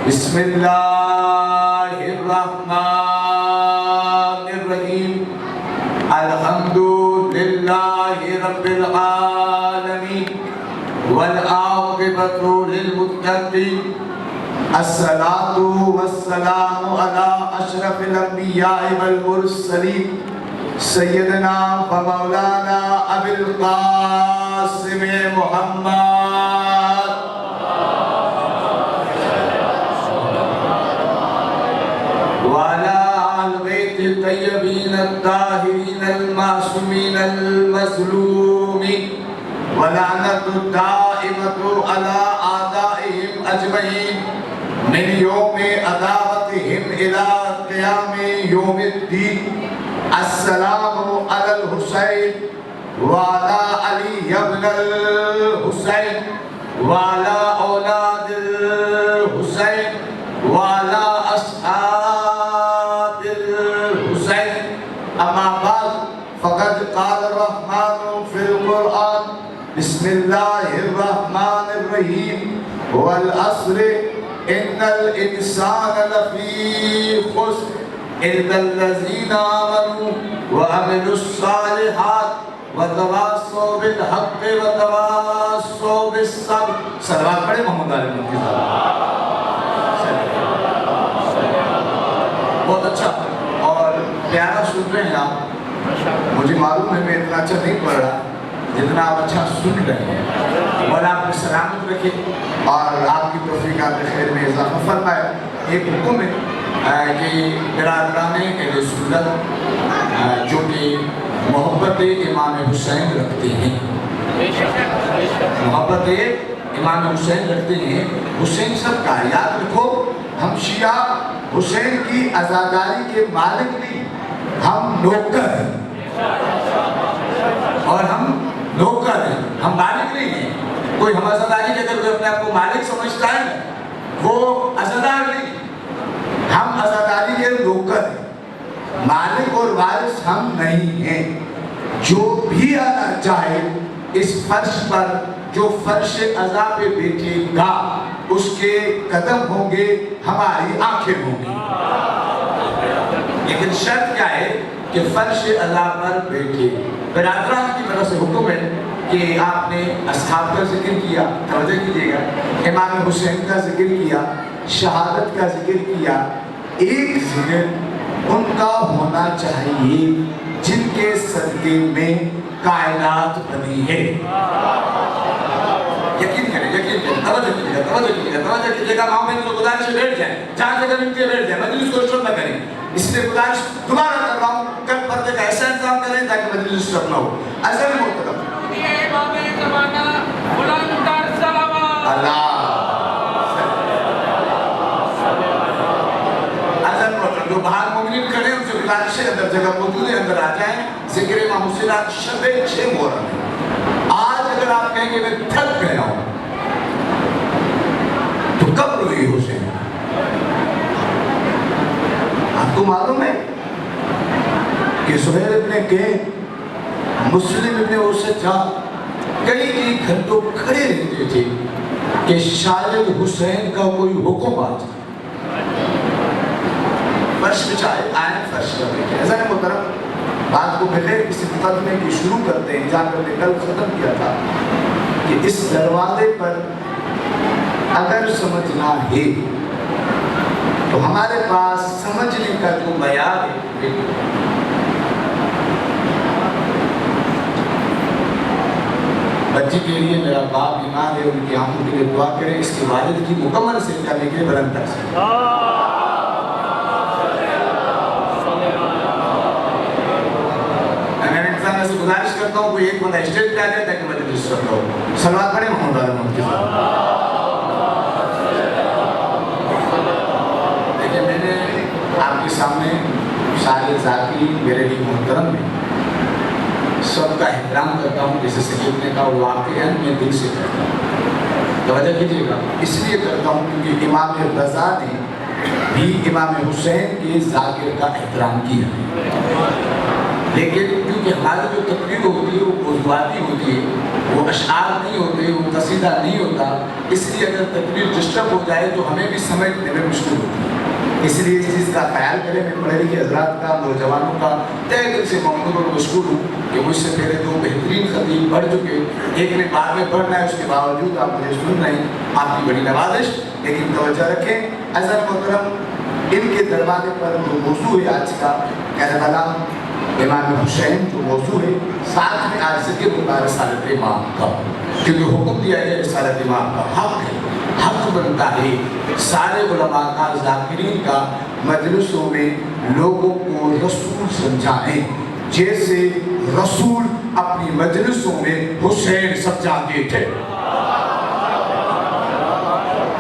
بسم اللہ الرحمن الرحیم الحمد للہ رب العالمین والعاقبۃ للمتقین الصلاۃ والسلام علی اشرف الانبیاء والمرسلین سیدنا و مولانا ابی القاسم محمد وعلى آل بیت الطیبین الطاہرین المعصومین المظلومین ولعنت الدائمۃ علی اعدائهم اجمعین من یوم عداوتهم الى قیام یوم الدین. السلام علی الحسین وعلى علی ابن الحسین وعلى اولاد الحسین وعلى اصحاب الحسین. اما بعد فقد قال الرحمن في القرآن بسم اللہ الرحمن الرحیم والعصر ان الانسان لفی خسر الا الذین آمنوا وعملوا الصالحات وتواصوا بالحق وتواصوا بالصبر. صلوات پڑھیں محمد علی مکی صاحب. بہت اچھا اور پیارا سن رہے ہیں آپ. مجھے معلوم ہے میں اتنا اچھا نہیں پڑھ رہا جتنا آپ اچھا سن رہے ہیں. مولا آپ نے سلامت رکھے اور آپ کی توفیقات خیر میں اضافہ فرمائے. ایک حکم ہے کہ برادران اہل سنت جو کہ محبت امام حسین رکھتے ہیں، محبت امام حسین رکھتے ہیں، حسین سب کا یاد رکھو. ہم شیعہ حسین کی عزاداری کے مالک نہیں، ہم نوکر ہیں اور ہم نوکر ہیں، ہم مالک نہیں ہیں. کوئی ہم عزاداری کے اگر کوئی اپنے آپ کو مالک سمجھتا ہے وہ عزادار نہیں. ہم عزاداری کے نوکر ہیں، مالک اور وارث ہم نہیں ہیں. جو بھی آنا چاہے اس فرش پر، جو فرش عزا پہ بیٹھے گا اس کے قدم ہوں گے، ہماری آنکھیں ہوں گی. لیکن شرط کیا ہے کہ فرش عزا پر بیٹھے. برادران کی طرف سے حکم ہے کہ آپ نے اصحاب کا ذکر کیا، توجہ کیجئے گا، امام حسین کا ذکر کیا، شہادت کا ذکر کیا. ایک ذکر ان کا ہونا چاہیے جن کے صدقے میں کائنات بنی ہے. یقین کریں، یقین کریں، توجہ کیجئے گا، توجہ کیجئے گا، توجہ کیجئے گا. ماں بہن کو گزارش سے بیٹھ جائیں، جہاں جگہ ملتے بیٹھ جائیں، مجلس کو ڈسٹرب نہ کریں. اس لیے گزارش دوبارہ کر رہا ہوں، کل پردے کا ایسا انتظام کریں تاکہ مجلس ڈسٹرب نہ ہو. عزیز محترم، اللہ جو باہر مومنین کھڑے ہیں ان سے گزارش ہے اندر جگہ موجود ہے، اندر آ جائیں. ذکر امام حسین آج شب 6 محرم ہے. آج اگر آپ کہیں کہ میں تھک گیا ہوں تو کب روئی حسین؟ آپ کو معلوم ہے کہ زہیر ابن کہ مسلم ابن اوسطا کئی گھنٹوں کھڑے رہتے تھے کہ شاید حسین کا کوئی حکم آ جائے. فرش بچائے آئیں، فرش پر بیٹھے. ایسا نہیں محترم، بات کو پہلے اس مقدمے کی شروع کرتے ہیں جہاں پر نے کل ختم کیا تھا کہ اس دروازے پر اگر سمجھنا ہے تو ہمارے پاس سمجھنے کا جو معیار ہے. بچی کے لیے میرا باپ بیمار ہے، ان کی آنکھوں کے لیے دعا کریں. اس کے والد کی مکمل سے کیا لکھے بلند تک سے. میں سے گزارش کرتا ہوں کوئی ایک بندہ اسٹیج پہ آ جائے تاکہ میں رجسٹر کرتا ہوں. صلوات پڑھیں محمد علی مکی صاحب. دیکھیں میں نے آپ کے سامنے سارے ذاکرین میرے لیے محترم ہیں، سب کا احترام کرتا ہوں. جیسے سید نے کہا واقعاً میں دل سے کرتا ہوں. توجہ کیجیے گا، اس لیے کرتا ہوں کیونکہ امام رضا نے بھی امام حسین کے ذاکر کا احترام کیا. لیکن کیونکہ ہماری جو تقریر ہوتی ہے وہ موضوعاتی ہوتی ہے، وہ اشعار نہیں ہوتے، وہ قصیدہ نہیں ہوتا، اس لیے اگر تقریر ڈسٹرب ہو جائے تو ہمیں بھی سمجھنے میں مشکل ہوتی ہے۔ اس لیے اس چیز کا خیال کریں۔ میں پڑھے لکھے حضرات کا، نوجوانوں کا تہ دل سے ممنون اور مشکور ہوں کہ مجھ سے پہلے دو بہترین خطیب پڑھ چکے، ایک نے بعد میں پڑھنا ہے، اس کے باوجود آپ مجھے سن رہے ہیں، آپ کی بڑی نوازش۔ لیکن توجہ رکھیں عزیز محترم، ان کے دروازے پر جو موضوع ہے آج کا کربلا امام حسین جو موضوع ہے، ساتھ میں آج سے رسالت امام کا، کیونکہ حکم دیا ہے رسالت امام کا حق ہے، حق بنتا ہے سارے علماء کا، ذاکرین کا مجلسوں میں لوگوں کو رسول سمجھائیں جیسے رسول اپنی مجلسوں میں حسین سمجھاتے تھے۔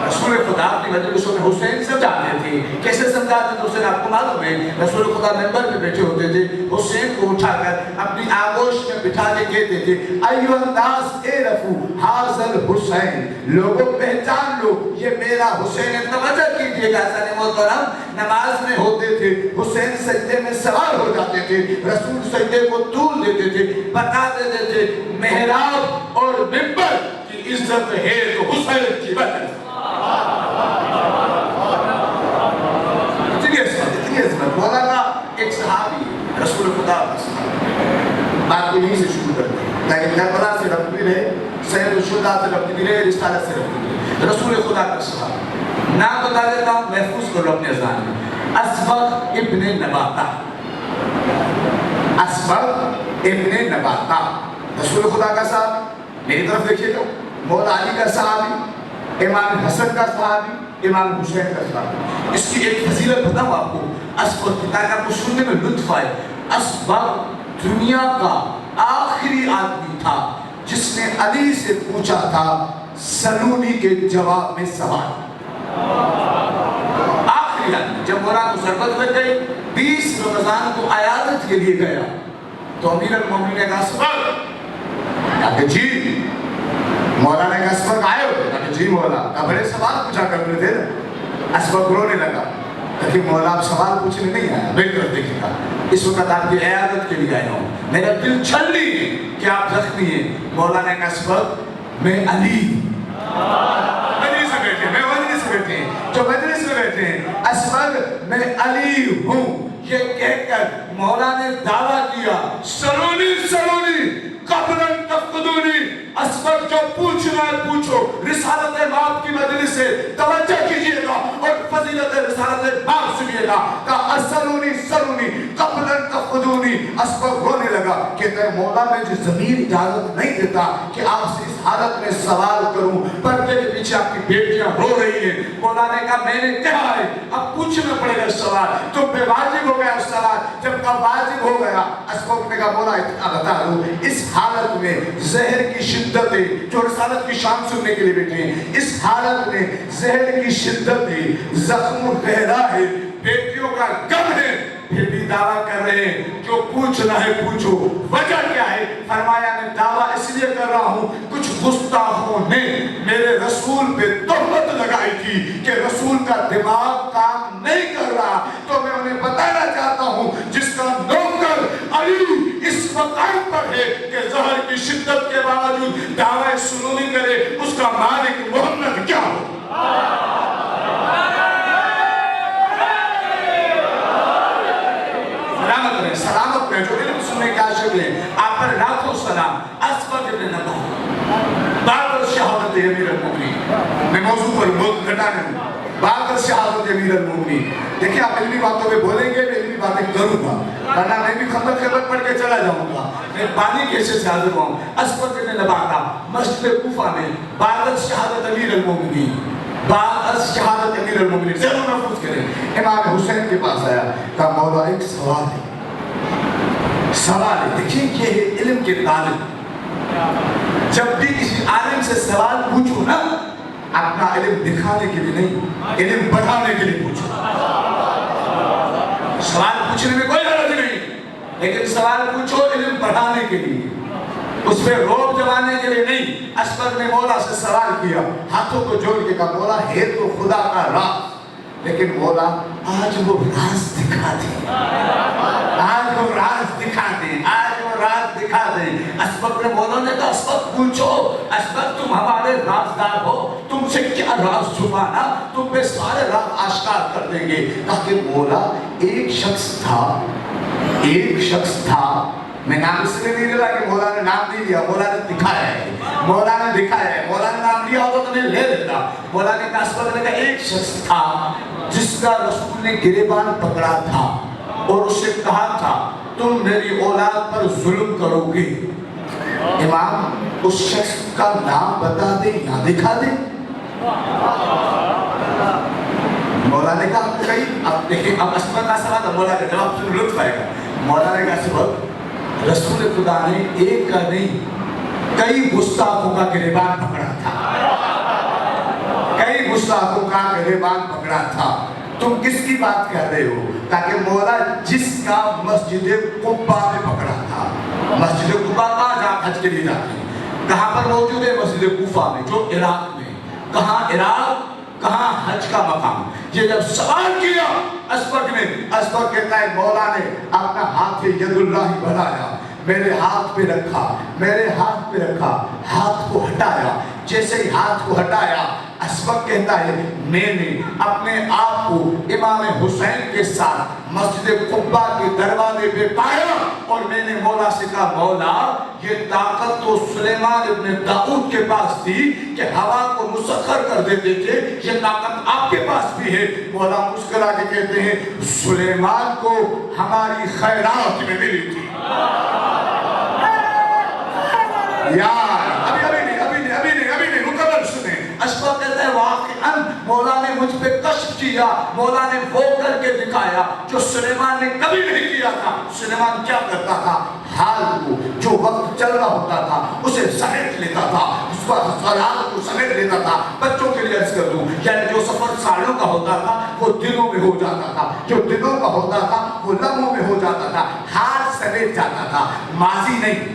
رسول خدا اپنی مجلسوں میں حسین سمجھاتے تھے۔ کیسے سمجھاتے تھے حسین؟ آپ کو معلوم ہے، رسول خدا ممبر پہ بیٹھے ہوتے تھے، حسین کو اٹھا کر اپنی آغوش میں بٹھا کے کہتے تھے ایھا الناس اعرفوا ھذا الحسین، لوگوں پہچان لو یہ میرا حسین ہے۔ توجہ کیجئے گا عزیز محترم، نماز میں ہوتے تھے، حسین سجدے میں سوار ہو جاتے تھے، رسول سجدے کو طول دیتے تھے، بتا دیتے تھے محراب اور ممبر کی عزت ہے تو حسین کی وجہ سے۔ مولانا ایک صحابی رسول خدا بات کو یہیں سے شروع کرتے ہیں، لیکن کربلا سے ربط بھی رہے، سید الشہداء سے ربط بھی رہے، رسالت سے ربط بھی رہے۔ رسول خدا کا صحابی نام بتا دیتا ہوں، محفوظ کرو اپنے ذہن میں، اسبغ ابن نباتہ۔ اسبغ ابن نباتہ رسول خدا کا صحابی، میری طرف دیکھیے گا، مولا علی کا صحابی، امام حسن کا صحابی، امام حسین کا صحابی۔ اس کی ایک فضیلت بتاؤں آپ کو، اسبغ کی تاکہ آپ کو سننے میں لطف آئے۔ اسبغ دنیا کا آخری آدمی تھا جس نے علی سے پوچھا تھا سلونی کے جواب میں سوال۔ آخری آدمی، جب مولانا کو ضرورت لگ گئی 20 رمضان کو عیادت کے لیے گیا تو امیر المومنین نے کہا اسبغ، کہا کہ جی مولانا کا اسبغ آئے ہو؟ کہا کہ جی مولا، کہا بڑے سوال پوچھا کرتے تھے۔ اسبغ رونے لگا، کہ مولا آپ سوال پوچھنے نہیں آیا، میری طرف دیکھیں گا، اس وقت آپ کی عیادت کے لیے آیا ہوں، میرا دل چھلنی ہے کہ آپ زخمی ہیں۔ مولانا کا اسبغ میں علی، مجلس میں بیٹھے، میں مجلس میں بیٹھے ہیں، جو مجلس میں بیٹھے ہیں، اسبغ میں علی ہوں یہ کہہ کر مولا نے دعویٰ کیا سلونی سلونی قبل ان تفقدونی، اسبغ جو پوچھنا ہے پوچھو، رسالت امام کی مجلس سے توجہ کیجئے گا اور فضیلت رسالت امام سنیے گا۔ کہا سلونی سلونی قبل ان تفقدونی، اسبغ رونے لگا، کہتا ہے مولا مجھے ضمیر اجازت نہیں دیتا کہ آپ سے اس حالت میں سوال کروں، پردے کے پیچھے آپ کی بیٹیاں رو رہی ہیں۔ مولا نے کہا میں نے کہا ہے اب پوچھنا پڑے گا سوال، تو بے واجب ہو گیا سوال، جب کا واجب ہو گیا اسبغ نے کہا مولا اتنا بتا دو، اس حالت میں زہر کی شدت ہے، جو رسالت کی شان سننے کے لیے بیٹھے ہیں، اس حالت میں زہر کی شدت ہے، زخم گہرا ہے، بیٹیوں کا غم ہے، پھر بھی دعویٰ کر رہے ہیں جو پوچھنا ہے پوچھو، وجہ کیا ہے؟ فرمایا میں دعویٰ اس لیے کر رہا ہوں کچھ گستاخوں نے میرے رسول پہ تہمت لگائی تھی کہ رسول کا دماغ کام نہیں کر رہا، تو میں انہیں بتانا چاہتا ہوں جس کا نوکر علی اس مقام پر ہے کہ زہر کی شدت کے باوجود دعویٰ سلونی کرے، اس کا مالک محمد کیا ہو؟ سلامت میں جو علم سننے کے عاشق ہیں، آپ پر لاکھوں سلام۔ اسبغ ابن نباتہ بعد از شہادت امیر المومنین، میں موضوع پر بہت گھٹانے ہوں، بعد از شہادت امیر المومنین۔ دیکھیں آپ علمی باتوں پہ بولیں گے، میں علمی باتیں کروں گا، ورنہ میں بھی خندق خیبر پڑھ کے چلا جاؤں گا، میں پانی کیسے سے حاضر ہوں۔ اسبغ ابن نباتہ مسجد کوفہ میں بعد از شہادت امیر المومنین، بعد از شہادت امیر المومنین، ضرور محفوظ کریں، امام حسین کے پاس آیا، کہا مولا ایک سوال ہے، سوال ہے۔ دیکھیں یہ علم کے طالب جب بھی کسی عالم سے سوال پوچھو نا، اپنا علم دکھانے کے لیے نہیں، علم بڑھانے کے لیے پوچھو۔ سوال پوچھنے میں کوئی حرج نہیں، لیکن سوال پوچھو علم بڑھانے کے لیے، اس پہ روب جمانے کے لیے نہیں۔ اسبغ نے مولا سے سوال کیا، ہاتھوں کو جوڑ کے کہا مولا ہے تو خدا کا راز، لیکن مولا آج وہ راز دکھا دیں، آج وہ راز دکھا دیں، آج وہ راز دکھا دیں۔ اسبق نے بولا نے کہا اسبق پوچھو، اسبق تم ہمارے رازدار ہو، تم سے کیا راز چھپانا، تم پہ سارے راز آشکار کر دیں گے. کہا کہ مولا ایک شخص تھا، میں نام اس لیے نہیں لے رہا کہ مولا نے نام نہیں لیا، مولا نے دکھایا ہے، مولا نے نام لیا ہوتا تو نہیں لے لیتا. مولا نے کہا اسبق نے کہا ایک شخص تھا جس کا رسول نے گریبان پکڑا تھا اور اسے کہا تھا تم میری اولاد پر ظلم کرو گے. امام اس شخص کا نام بتا دیں یا دکھا دیں؟ مولا نے کہا کئی، اب دیکھیں اب اسبق کا سوال تھا، مولا کا جواب سن لطف آئے گا. مولا نے کہا اسبق رسول خدا نے ایک کا نہیں کئی گستاخوں کا گریبان پکڑا تھا، تم کس کی بات کر رہے ہو؟ تاکہ مولا جس کا مسجد قبا میں پکڑا تھا. مسجد قبا کہاں جہاں حج کے لیے جاتے ہیں، کہاں پر موجود ہے؟ مسجد کوفہ میں، جو عراق میں. کہاں عراق، کہاں حج کا مقام. یہ جب سوال کیا اسبق نے، اسبق کہتا ہے مولا نے اپنا ہاتھ ید اللہ بڑھایا، میرے ہاتھ پہ رکھا، ہاتھ کو ہٹایا. جیسے ہی ہاتھ کو ہٹایا اسبق کہتا ہے میں نے اپنے آپ کو امام حسین کے ساتھ مسجد قبا کے دروازے پہ پایا اور میں نے مولا سے کہا مولا یہ طاقت تو سلیمان ابن داؤد کے پاس تھی کہ ہوا کو مسخر کر دیتے تھے، یہ طاقت آپ کے پاس بھی ہے. مولا مسکرا کے کہتے ہیں سلیمان کو ہماری خیرات میں ملی تھی. یار ابھی نہیں مکمل سنیں. اسبق کہتا ہے واقعاً مولا نے مجھ پہ کشف کیا، مولا نے وہ کر کے دکھایا جو سلیمان نے کبھی نہیں کیا تھا. سلیمان کیا کرتا تھا؟ حال کو جو وقت چل رہا ہوتا تھا اسے سمیٹ لیتا تھا، اس پر حالات کو سمیٹ لیتا تھا. بچوں کے لیے عرض کر دوں، یعنی جو سفر سالوں کا ہوتا تھا وہ دنوں میں ہو جاتا تھا، جو دنوں کا ہوتا تھا وہ لمحوں میں ہو جاتا تھا. حال سمیٹ جاتا تھا، ماضی نہیں.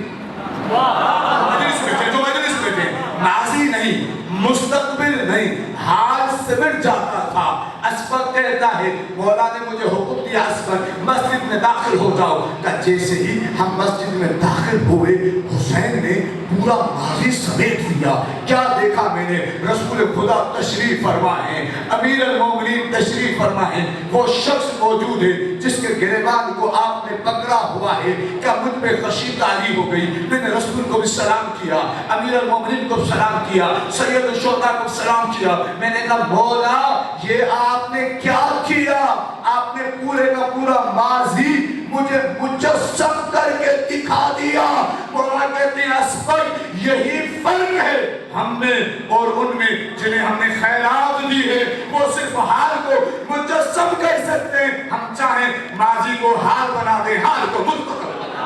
ماضی نہیں، مستقبل نہیں، حال سمٹ جاتا تھا. اسبق کہتا ہے مولا نے مجھے حکم دیا اسبق مسجد میں داخل ہو جاؤ. کہ جیسے ہی ہم مسجد میں داخل ہوئے حسین نے پورا ماضی سمیٹ لیا. کیا دیکھا میں نے؟ رسول خدا تشریف فرما ہے، امیر المومنین تشریف فرما ہے، وہ شخص موجود ہے جس کے گریبان کو آپ نے پکڑا ہوا ہے. کیا مجھ پہ خشی طاری ہو گئی؟ میں نے رسول کو بھی سلام کیا، امیر المومنین کو سلام کیا، سید الشہداء کو سلام کیا. میں نے کہا مولا یہ آپ نے کیا کیا؟ آپ نے پورے کا پورا ماضی مجھے مجسم کر کے دکھا دیا. مولا کہتے ہیں اسبق یہی فرق ہے ہم میں اور ان میں جنہیں ہم نے خیرات دی ہے. وہ صرف حال کو مجسم کر سکتے ہیں، ہم چاہیں ماضی کو حال بنا دیں، حال کو مستقبل بنا دیں.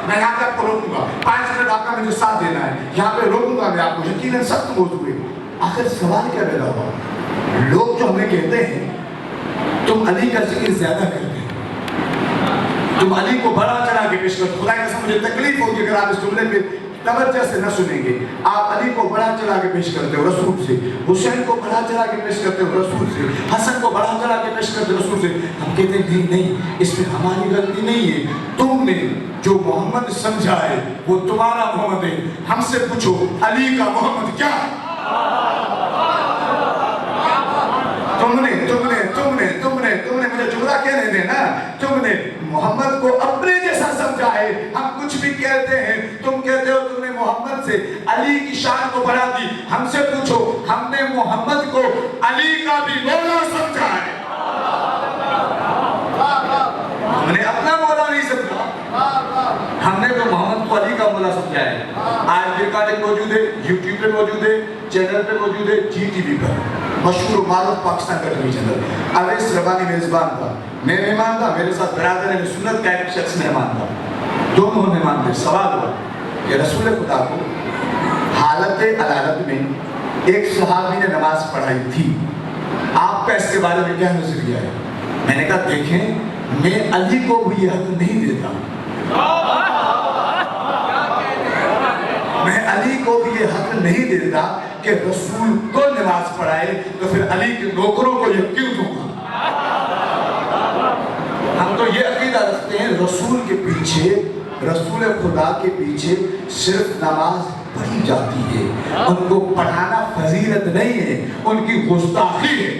میں یہاں پہ آپ کو روکوں گا، 5 منٹ آپ کا مجھے ساتھ دینا ہے، یہاں پہ روکوں گا میں آپ کو. یقیناً سخت موضوع ہے. آخر سوال کیا پیدا ہوا؟ لوگ جو ہمیں کہتے ہیں تم علی کا ذکر زیادہ کرتے ہیں، تم علی کو بڑا چڑھا کے پیش کرتے. خدا کی قسم مجھے تکلیف ہوگی اگر آپ اس جملے پہ توجہ سے نہ سنیں گے. آپ علی کو بڑا چڑھا کے پیش کرتے ہو رسول سے، حسین کو بڑا چڑھا کے پیش کرتے ہو رسول سے، حسن کو بڑا چڑھا کے پیش کرتے ہو رسول سے. ہم کہتے ہیں نہیں، اس میں ہماری غلطی نہیں ہے. تم نے جو محمد سمجھا ہے وہ تمہارا محمد ہے. ہم سے پوچھو علی کا محمد کیا ہے؟ تم نے مجھے جملہ کہنے دینا. تم نے محمد کو اپنے جیسا سمجھا ہے. ہم کچھ بھی کہتے ہیں، تم کہتے ہو تم نے محمد سے علی کی شان کو بڑھا دی. ہم سے پوچھو ہم نے محمد کو علی کا بھی مولا سمجھا ہے. ہم نے اپنا مولا نہیں سمجھا، ہم نے تو محمد کو علی کا مولا سمجھا ہے. آج ریکارڈنگ موجود ہے، یوٹیوب پہ موجود ہے، چینل پہ موجود ہے، جی ٹی وی پر مشہور و معروف پاکستان کا ٹی وی چینل. اویس ربانی میزبان تھا، میں مہمان تھا، میرے ساتھ برادر سنت کا ایک شخص مہمان تھا. دونوں مہمان تھے. سوال ہوا کہ رسول خدا کو حالت علالت میں ایک صحابی نے نماز پڑھائی تھی، آپ کا اس کے بارے میں کیا نظریہ ہے؟ میں نے کہا دیکھیں میں علی کو بھی یہ حق نہیں دیتا، میں علی کو بھی یہ حق نہیں دیتا کہ رسول کو نماز پڑھائے تو پھر علی کے نوکروں کو یہ کیوں دوں گا؟ ہم تو یہ عقیدہ رکھتے ہیں رسول کے پیچھے، رسول خدا کے پیچھے صرف نماز پڑھی جاتی ہے، ان کو پڑھانا فضیلت نہیں ہے، ان کی گستاخی ہے۔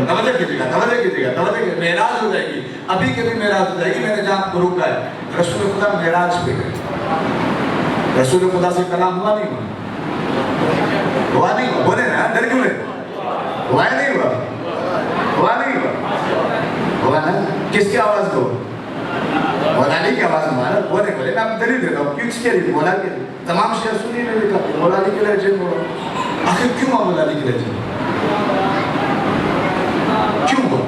توجہ کیجیے گا، توجہ کیجیے گا، توجہ کیجیے گا، معراج ہو جائے گی، ابھی کے بھی معراج ہو جائے گی، میں نے جہاں کو روکا ہے، رسول خدا معراج پہ گئے، رسول خدا سے کلام ہوا نہیں ہوا؟ ہوا نہیں ہوا؟ بولے نا، ڈر کیوں نہیں ہوا؟ نہیں ہوا؟ ہوا نہیں ہوا؟ ہوا نا؟ کس کی آواز کو؟ مولا علی کی آواز ہمارا، بولے بولے، میں آپ دلیل دیتا ہوں، کس کے لیے؟ مولا کے لیے، تمام شیعہ سنی نے لکھا مولا علی کے لہجے میں ہوا۔ آخر کیوں ہوا مولا علی کے لہجے میں؟ کیوں ہوا؟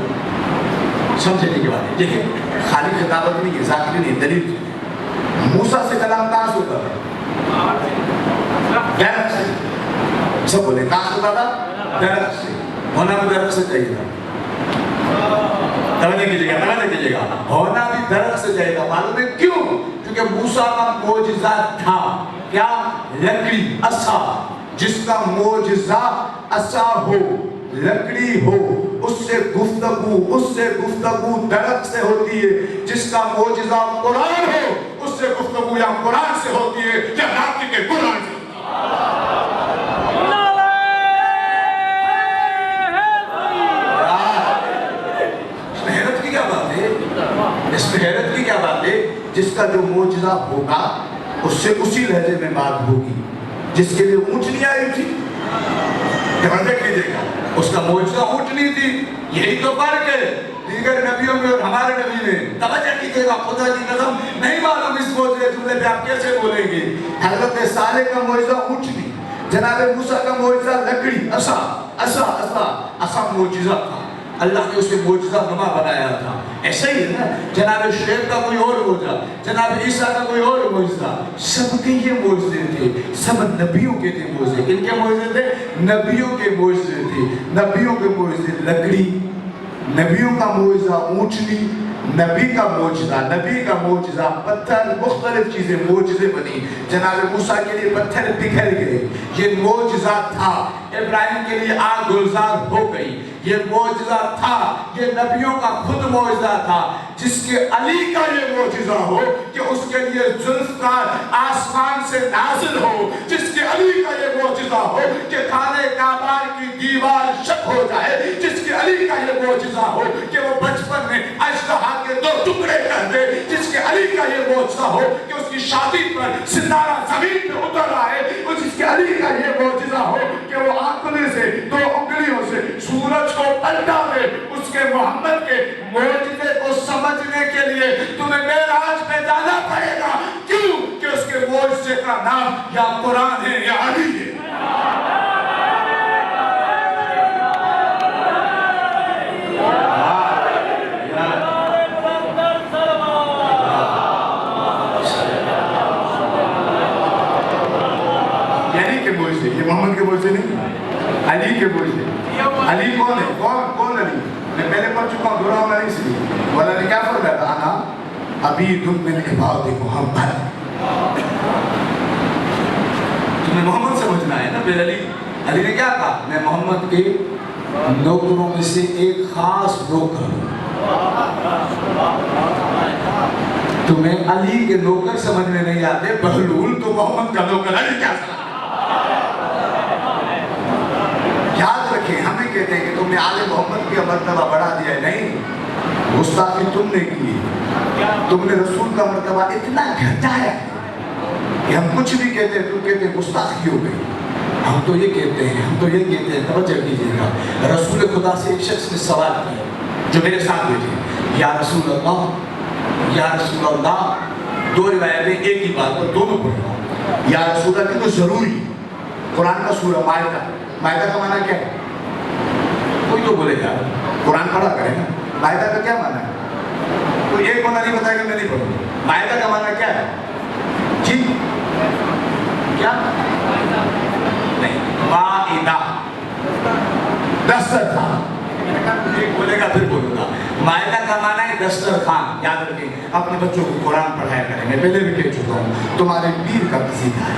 سمجھنے کی بات ہے، دیکھیں خالی خطابت نہیں ہے، ذاکری نہیں، دلیل۔ موسیٰ سے کلام کہاں سے ہوتا تھا؟ درخت سے۔ سب بولے کہاں سے ہوتا تھا؟ درخت سے۔ ہونا بھی درخت سے چاہیے تھا۔ توجہ کیجیے گا، توجہ کیجیے گا، ہونا بھی درخت سے چاہیے تھا۔ معلوم ہے کیوں؟ کیونکہ موسیٰ کا معجزہ تھا کیا؟ لکڑی، عصا، جس کا معجزہ عصا ہو، لکڑی ہو، اس سے گفتگو درخت سے ہوتی ہے۔ جس کا معجزہ قرآن ہو، اس سے گفتگو یا قرآن سے ہوتی ہے یا ناطق کے قرآن سے۔ اس میں حیرت کی کیا بات ہے؟ جس کا جو معجزہ ہوگا اس سے اسی لہجے میں بات ہوگی، جس کے لیے اونٹ نہیں آئی تھی، توجہ کیجیے گا، اس کا معجزہ اونٹ نہیں تھی۔ یہی تو فرق ہے دیگر نبیوں میں اور ہمارے نبی میں۔ توجہ کیجیے گا، خدا کی قسم نہیں معلوم اس معجزے جملے پہ آپ کیسے بولیں گے۔ حضرت صالح کا معجزہ اونٹ نہیں، جناب موسیٰ کا معجزہ لکڑی، عصا معجزہ تھا، اللہ نے اسے معجزہ نما بنایا تھا۔ ایسا ہی ہے نا، جناب شعیب کا کوئی اور معجزہ، جناب عیسیٰ کا کوئی اور معجزہ، سب کے یہ معجزے تھے، سب نبیوں کے تھے معجزے۔ کن کے معجزے تھے؟ نبیوں کے معجزے تھے۔ نبیوں کے معجزے لکڑی، نبیوں کا معجزہ اونٹنی، نبی کا معجزہ پتھر، مختلف چیزیں معجزے بنی۔ جناب موسیٰ کے لیے پتھر پگھل گئے، یہ معجزہ تھا۔ ابراہیم کے لیے آگ گلزار ہو گئی، یہ معجزہ تھا۔ یہ نبیوں کا خود معجزہ تھا۔ جس کے علی کا یہ معجزہ ہو کہ اس کے لیے ذوالفقار آسمان سے نازل ہو، جس کے علی کا یہ معجزہ ہو کہ خانہ کعبہ کی دیوار شق ہو جائے، جس کے علی کا یہ معجزہ ہو کہ وہ بچپن میں اژدہا کے 2 ٹکڑے کر دے، جس کے علی کا یہ معجزہ ہو کہ اس کی شادی پر ستارہ زمین پہ اتر آئے، اور جس کے علی کا یہ معجزہ ہو کہ وہ آنکھوں سے 2 انگلیوں سے سورج کو پلٹا دے۔ اس کے محمد کے معجزے کو سمجھنے کے لیے تمہیں معراج پہ جانا پڑے گا۔ کیوں؟ کہ اس کے معجزے کا نام یا قرآن ہے یا علی ہے۔ یہ محمد کے معجزے نہیں، علی کے معجزے۔ علی کون ہے؟ کون علی؟ میں پہلے پڑھ چکا ہوں، دورہ ہونا نہیں اس لیے۔ مولا نے کیا فرمایا تھا؟ انا عبید من عباد محمد۔ تمہیں محمد سمجھنا ہے نا، پھر علی نے کیا کہا؟ میں محمد کے نوکروں میں سے ایک خاص نوکر ہوں۔ تمہیں علی کے نوکر سمجھ میں نہیں آتے، بہلول تو محمد کا نوکر، علی کیا سمجھ؟ یاد رکھیں، ہمیں کہتے ہیں کہ تم نے آل محمد کی مرتبہ بڑھا دیا ہے، نہیں، گستاخی تم نے کی، تم نے رسول کا مرتبہ اتنا گھٹایا کہ ہم کچھ بھی کہتے ہیں، تم کہتے ہیں گستاخی ہو گئی۔ ہم تو یہ کہتے ہیں، توجہ کیجیے گا، رسول خدا سے ایک شخص نے سوال کیا جو میرے ساتھ بیٹھے، یا رسول اللہ، 2 روایتیں ایک ہی بات پر دونوں پڑھیں۔ یا رسول اللہ کی تو ضروری، قرآن کا سورہ مائدہ کا معنی کیا ہے؟ کوئی تو بولے گا، قرآن پڑھا کرے نا، مائدہ کا کیا معنی ہے؟ کوئی ایک معنی نہیں بتائے گا، میں نہیں پڑھوں۔ مائدہ کا معنی کیا ہے؟ جی کیا؟ نہیں، مائدہ دسترخوان، ایک بولے گا پھر بولوں گا۔ مائدہ کا معنی ہے دسترخوان، یاد رکھیں، اپنے بچوں کو قرآن پڑھایا کریں گے، پہلے بھی کہہ چکا ہوں، تمہارے پیر کا قصیدہ ہے،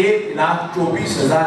1,24,000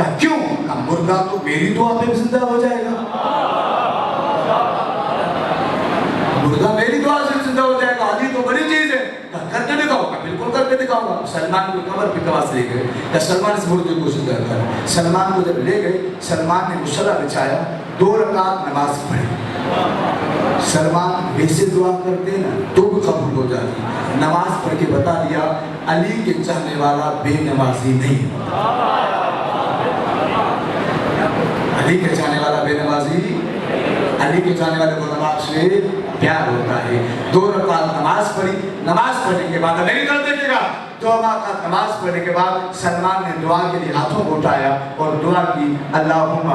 کہا کیوں؟ کہا مردہ تو میری دعا پہ زندہ ہو جائے گا، مردہ میری دعا سے زندہ ہو جائے گا، علی تو بڑی چیز ہے، کہا کر کے دکھاؤ گا، بالکل کر کے دکھاؤں گا۔ سلمان کو قبر پہ کواس لے گئے، کہا سلمان اس مردے کو زندہ کر۔ سلمان کو جب لے گئے، سلمان نے مصلی بچھایا، 2 رکعت نماز پڑھی۔ سلمان ویسے دعا کرتے نا تو بھی قبول ہو جاتی، نماز پڑھ کے بتا دیا علی کے چاہنے والا بے نمازی نہیں، علی کے چاہنے والا بے نمازی، علی کے چاہنے والے کو نماز سے پیار ہوتا ہے۔ 2 رکعت نماز پڑھی، نماز پڑھنے کے بعد نہیں کر دیکھے گا، 2 رکعت نماز پڑھنے کے بعد سلمان نے دعا کے لیے ہاتھوں کو اٹھایا اور دعا کی، اللہم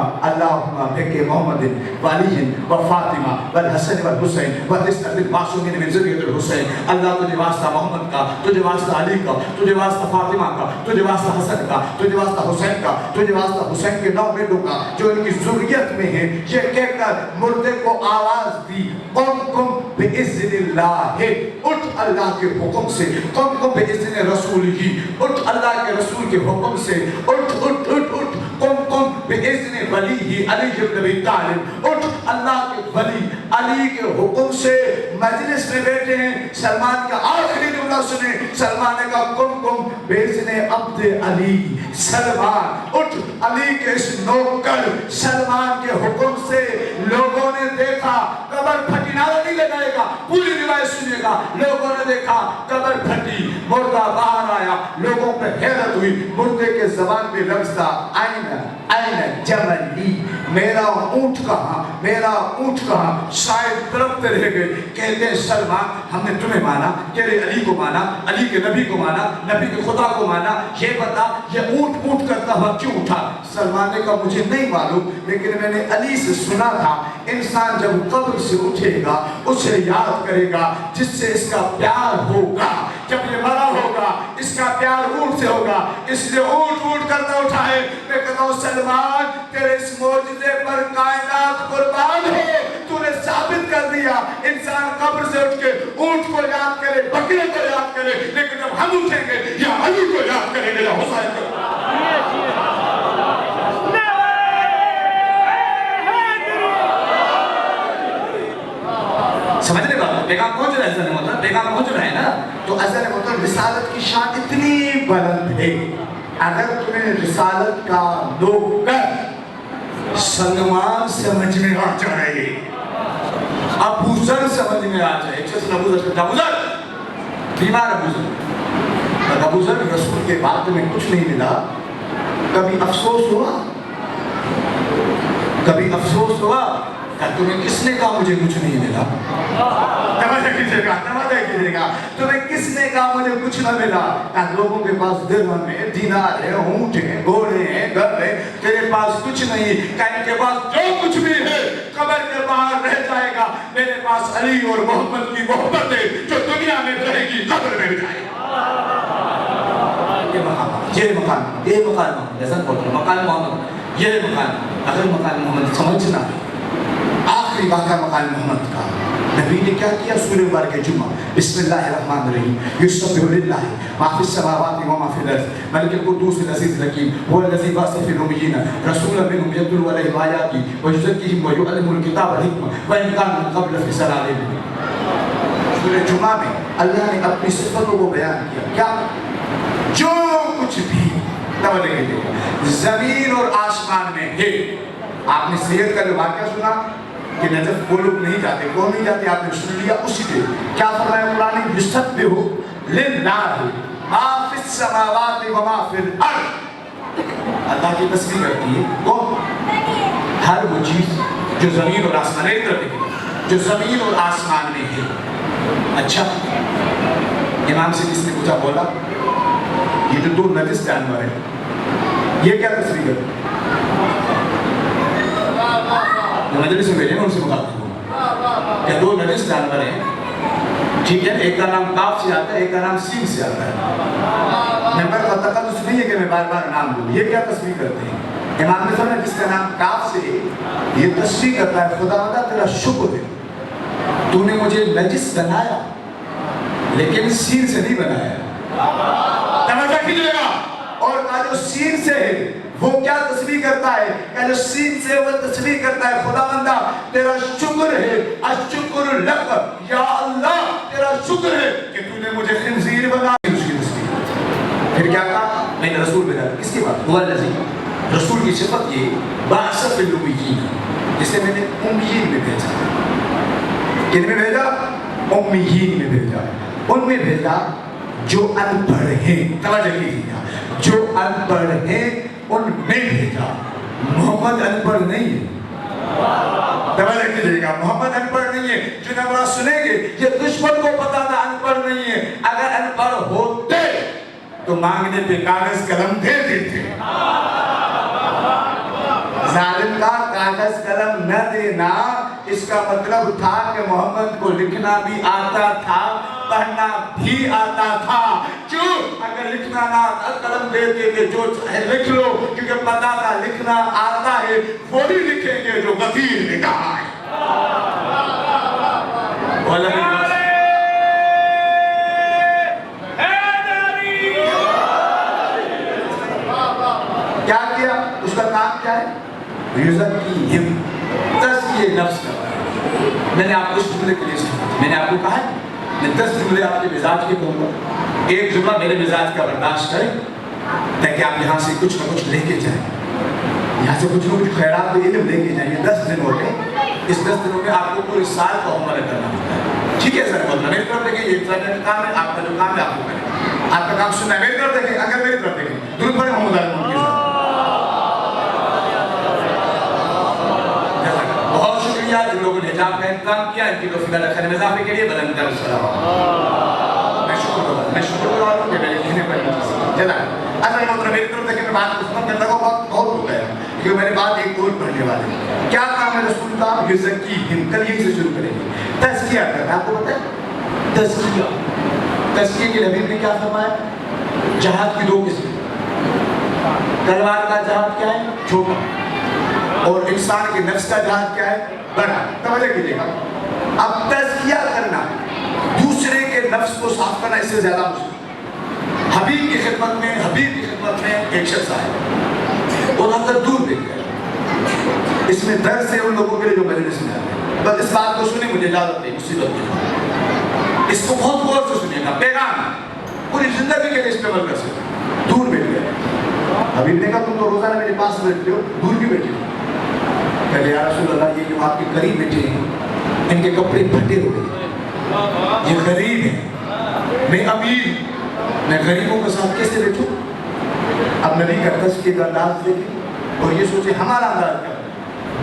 بک محمد وعلی و فاطمہ والحسن والحسین والحسن المعصومین من ذریۃ الحسین۔ اللہ تجھے واسطہ محمد کا، تجھے واسطہ علی کا، تجھے واسطہ فاطمہ کا، تجھے واسطہ حسن کا، تجھے واسطہ حسین کا، تجھے واسطہ حسین کے 9 بیٹوں کا جو ان کی ذریت میں ہے، یہ کہہ کر مردے کو آواز دی، قم قم باذن اللہ، اٹھ اللہ کے حکم سے، قم قم باذن رسول ہی، اٹھ اللہ کے رسول کے حکم سے، اٹھ اٹھ اٹھ اٹھ، قم قم باذن ولی ہی علی بن ابی طالب، اٹھ اللہ کے ولی علی کے حکم سے۔ مجلس میں بیٹھے ہیں، سلمان کا آخری جملہ سنیں، سلمان نے کہا قم قم باذن عبد علی، سلمان اٹھ علی کے اس نوکر سلمان کے حکم سے۔ لوگوں نے دیکھا قبر پھٹی، نعرہ نہیں لگائے گا، پوری روایت سنیے گا، لوگوں نے دیکھا قبر پھٹی، مردہ باہر آیا، لوگوں پہ حیرت ہوئی، مردے کے زبان میں لفظ تھا این جملی، میرا اونٹ کہاں، میرا اونٹ کہاں؟ شاید تڑپتے رہ گئے، کہتے ہیں سلمان ہم نے تمہیں مانا، تیرے علی کو مانا، علی کے نبی کو مانا، نبی کے خدا کو مانا، یہ بتا یہ اونٹ اونٹ کرتا ہوا کیوں اٹھا؟ سلمان نے کہا مجھے نہیں معلوم، لیکن میں نے علی سے سنا تھا انسان جب قبر سے اٹھے گا اسے یاد کرے گا جس سے اس کا پیار ہوگا، جب یہ مرا ہوگا اس کا پیار اونٹ سے ہوگا، اس لیے اونٹ اونٹ کرتا اٹھا ہے۔ میں کہتا ہوں سلمان تیرے اس معجزے پر کائنات قربان ہو، تو نے ثابت کر دیا انسان قبر سے اٹھ کے اونٹ کو یاد کرے، بکرے کو یاد کرے، لیکن جب ہم اٹھیں گے یا علی کو یاد کریں گے یا حسین کو۔ سمجھ رہے بات؟ پیغام پہنچ رہا ہے عزیزان محترم، پیغام پہنچ رہا ہے نا؟ تو عزیزان محترم رسالت کی شان اتنی بلند ہے، اگر تمہیں رسالت کا نوکر سلمان سمجھ میں آ جائے، ابو ذر سمجھ میں آ جائے، ایک شخص ابو ذر ابو ذر بیمار، ابو ذر رسول کے بعد میں کچھ نہیں ملا، کبھی افسوس ہوا، کبھی افسوس ہوا کہ تمہیں کس نے کہا مجھے کچھ نہیں ملا؟ توجہ کیجئے گا، تمہیں کس نے کہا مجھے کچھ نہ ملا؟ کہ لوگوں کے پاس درہم ہے، دینار ہے، اونٹ ہے، گھوڑے ہیں، گھر ہے، تیرے پاس کچھ نہیں، کہ ان کے پاس جو کچھ بھی ہے قبر کے باہر رہ جائے گا، میرے پاس علی اور محمد کی محبت ہے جو دنیا میں رہے گی قبر میں بھی جائے گی۔ یہ مقام جیسا مقام محمد، یہ مقام اگر مقام محمد سمجھنا ہے، آخری واقعہ مقام محمد کا نبی نے کیا کیا؟ سورہ مبارکہ جمعہ، بسم اللہ الرحمن الرحیم، یسبح للہ ما فی السماوات و ما فی الارض ملک القدوس العزیز الحکیم هو الذی بعث فی الامیین رسولا منهم یتلو علیہم آیاته ویزکیہم ویعلمهم الکتاب والحکمہ وان کانوا من قبل لفی ضلال مبین۔ سورہ جمعہ میں اللہ نے اپنی صفتوں کو بیان کیا، کیا؟ جو کچھ بھی توجہ کیجئے زمین اور آسمان میں ہے۔ آپ نے سید کا جو واقعہ سنا کہ نجف وہ لوگ نہیں جاتے، کون نہیں جاتے؟ آپ نے سن لیا اسی پہ کیا فرمایا قرآن؟ یسبح للہ ما فی السماوات و ما فی الارض، اللہ کی تسبیح کرتی ہے کون؟ ہر وہ چیز جو زمین اور آسمان ایک طرف ہے، جو زمین اور آسمان میں ہے۔ اچھا امام سے جس نے پوچھا، بولا یہ جو 2 نجس جانور ہیں یہ کیا تسبیح کرتے ہیں؟ مجلس میں بیٹھے میں ان سے مخاطب ہوں کہ 2 نجس جانور ہیں، ٹھیک ہے، ایک کا نام کاف سے آتا ہے، ایک کا نام سین سے آتا ہے۔ میں پر تقدس نہیں ہے کہ میں بار بار نام لوں، یہ کیا تسبیح کرتے ہیں؟ امام نے فرمایا جس کا نام کاف سے ہے یہ تسبیح کرتا ہے خدا تیرا شکر ہے، تو نے مجھے نجس بنایا لیکن سین سے نہیں بنایا۔ توجہ کیجئے گا، اور کہا جو سین سے ہے وہ کیا تسبیح کرتا ہے؟ کہ جو سین سے وہ تسبیح کرتا ہے خداوندہ تیرا شکر ہے، الشکر لک یا اللہ تیرا شکر ہے کہ تو نے مجھے خنزیر بنا دی. اس کی تسبیح. پھر کیا کہا؟ میں نے رسول بھیجا. کس کی بات؟ وہ الذی. رسول کی صفت یہ بعث فی الامیین، جسے میں نے امیین میں بھیجا. کن میں بھیجا؟ امیین میں بھیجا. ان میں بھیجا جو ان پڑھ ہیں. توجہ کیجیے، جو ان پڑھ ہیں ان میں بھیجا. محمد ان پڑھ نہیں ہے. توجہ کیجیے گا، محمد ان پڑھ نہیں ہے. جو نمبر سنیں گے یہ دشمن کو پتا تھا ان پڑھ نہیں ہے. اگر ان پڑھ ہوتے تو مانگنے پہ کاغذ قلم دے دیتے. ظالم کا کاغذ قلم نہ دینا اس کا مطلب تھا کہ محمد کو لکھنا بھی آتا تھا، پڑھنا بھی آتا تھا. کیوں؟ اگر لکھنا نہ آتا قلم دیتے کہ جو چاہے لکھ لو، کیونکہ پتا تھا لکھنا آتا ہے وہی لکھیں گے جو غدیر نے کہا ہے. کیا کیا؟ اس کا کام کیا ہے؟ یزکیہم، تزکیہ نفس کا. میں نے آپ کو اس جملے کے لیے سنا، میں نے آپ کو کہا ہے میں 10 جملے آپ کے مزاج کے کہوں گا. ایک جملہ میرے مزاج کا برداشت کریں تاکہ آپ یہاں سے کچھ نہ کچھ لے کے جائیں، یہاں سے کچھ نہ کچھ خیرات علم لے کے جائیں. یہ 10 دن ہوتے ہیں، اس 10 دنوں میں آپ کو پورے سال کا عمل کرنا ہوتا ہے. ٹھیک ہے سر؟ مطلب میری طرف دیکھیں، یہ کا کام ہے، آپ کا جو کام ہے آپ کو کریں. آپ کا کام سننا ہے. میری طرف دیکھیں، اگر میری طرف دیکھیں درود پڑھیں محمد علیہ وسلم کے ساتھ. بہت شکریہ جن لوگوں نے حجاب کا انتظام کیا، ان کی توفیق اللہ خیر میں اضافے کے لیے بلند در السلام. میں شکر گزار ہوں کہ میں نے لکھنے پر جزاک. اصل محترم میری طرف دیکھیں، میں بات کو ختم کرنے کا وقت بہت ہو گیا کیونکہ میں نے بات ایک اور پڑھنے والے. کیا کام ہے رسول کا؟ یزکیہم. کل یہی سے شروع کریں گے. تزکیہ کرنا. آپ کو پتہ ہے تزکیہ، تزکیہ کے نبی نے کیا فرمایا؟ جہاد کی 2 قسمیں. تلوار کا جہاد کیا ہے؟ چھوٹا. اور انسان کے نفس کا جہاد کیا ہے؟ بڑا. توجہ کیجیے گا. اب تزکیہ کرنا، دوسرے کے نفس کو صاف کرنا اس سے زیادہ مشکل. حبیب کی خدمت میں ایک شخص آیا اور اندر دور دیکھ گیا. اس میں درد سے ان لوگوں کے لیے جو مجلس میں آتے ہیں، بس اس بات کو سنیں، مجھے اجازت دیں، مصیبت کی اس کو بہت غور سے سنیے گا. پیغام پوری زندگی کے لیے اس پہ عمل کر سکتے. دور بیٹھ گیا. حبیب نے کہا تم تو روزانہ میرے پاس بیٹھتے ہو، دور کیوں بیٹھے ہو؟ کہ یا رسول اللہ یہ جو آپ کے قریب بیٹھے ہیں ان کے کپڑے پھٹے ہوئے ہیں، یہ غریب ہیں، میں امیر، میں غریبوں کے ساتھ کیسے بیٹھوں؟ اب نبی کا تزکیہ کا انداز دیکھیں اور یہ سوچے ہمارا انداز کیا ہے.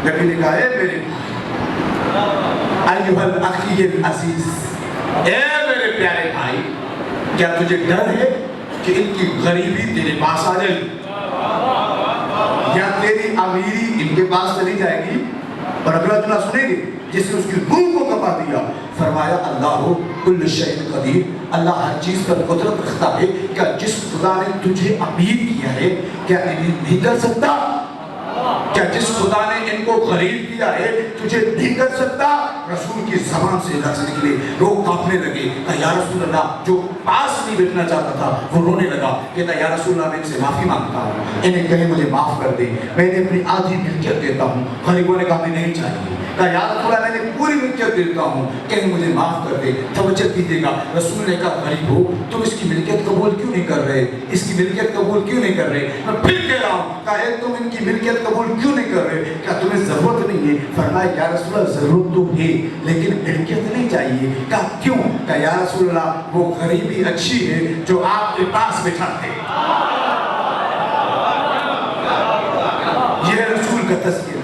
نبی نے کہا اے میرے ایھا الاخی العزیز، اے میرے پیارے بھائی، کیا تجھے ڈر ہے کہ ان کی غریبی تیرے پاس آ جائے گی یا تیری امیری ان کے پاس چلی جائے گی؟ اور اگلا جملہ سنیں گے جس نے اس کی روح کو کپا دیا. فرمایا اللہ کل شیء قدیر، اللہ ہر چیز پر قدرت رکھتا ہے. کیا جس خدا نے تجھے امیر کیا ہے کیا انہیں نہیں کر سکتا؟ کیا جس خدا نے ان کو غریب کیا ہے تجھے نہیں کر سکتا؟ رسول کی زبان سے لفظ نکلے، لوگ کانپنے لگے. کہا یا رسول اللہ، جو پاس نہیں بیٹھنا چاہتا تھا وہ رونے لگا. کہتا یا رسول اللہ میں ان سے معافی مانگتا ہوں، انہیں کہیں مجھے معاف کر دے، میں انہیں اپنی آدھی ملکیت دیتا ہوں. غریبوں نے کہا ہمیں نہیں چاہیے. کہا یا رسول اللہ میں انہیں پوری ملکیت دیتا ہوں، کہیں مجھے معاف کر دے. توجہ کیجیے گا، رسول نے کہا غریب ہو تم اس کی ملکیت قبول کیوں نہیں کر رہے؟ اس کی ملکیت قبول کیوں نہیں کر رہے؟ میں پھر کہہ رہا ہوں، کہا تم ان کی ملکیت قبول کیوں نہیں کر رہے؟ کیا تمہیں ضرورت نہیں ہے؟ فرمایا یا رسول اللہ ضرورت تو ہے لیکن ملکیت نہیں چاہیے. کہا کیوں؟ کہا یا رسول اللہ وہ غریبی اچھی ہے جو آپ کے پاس بٹھاتے. یہ رسول کا تذکرہ.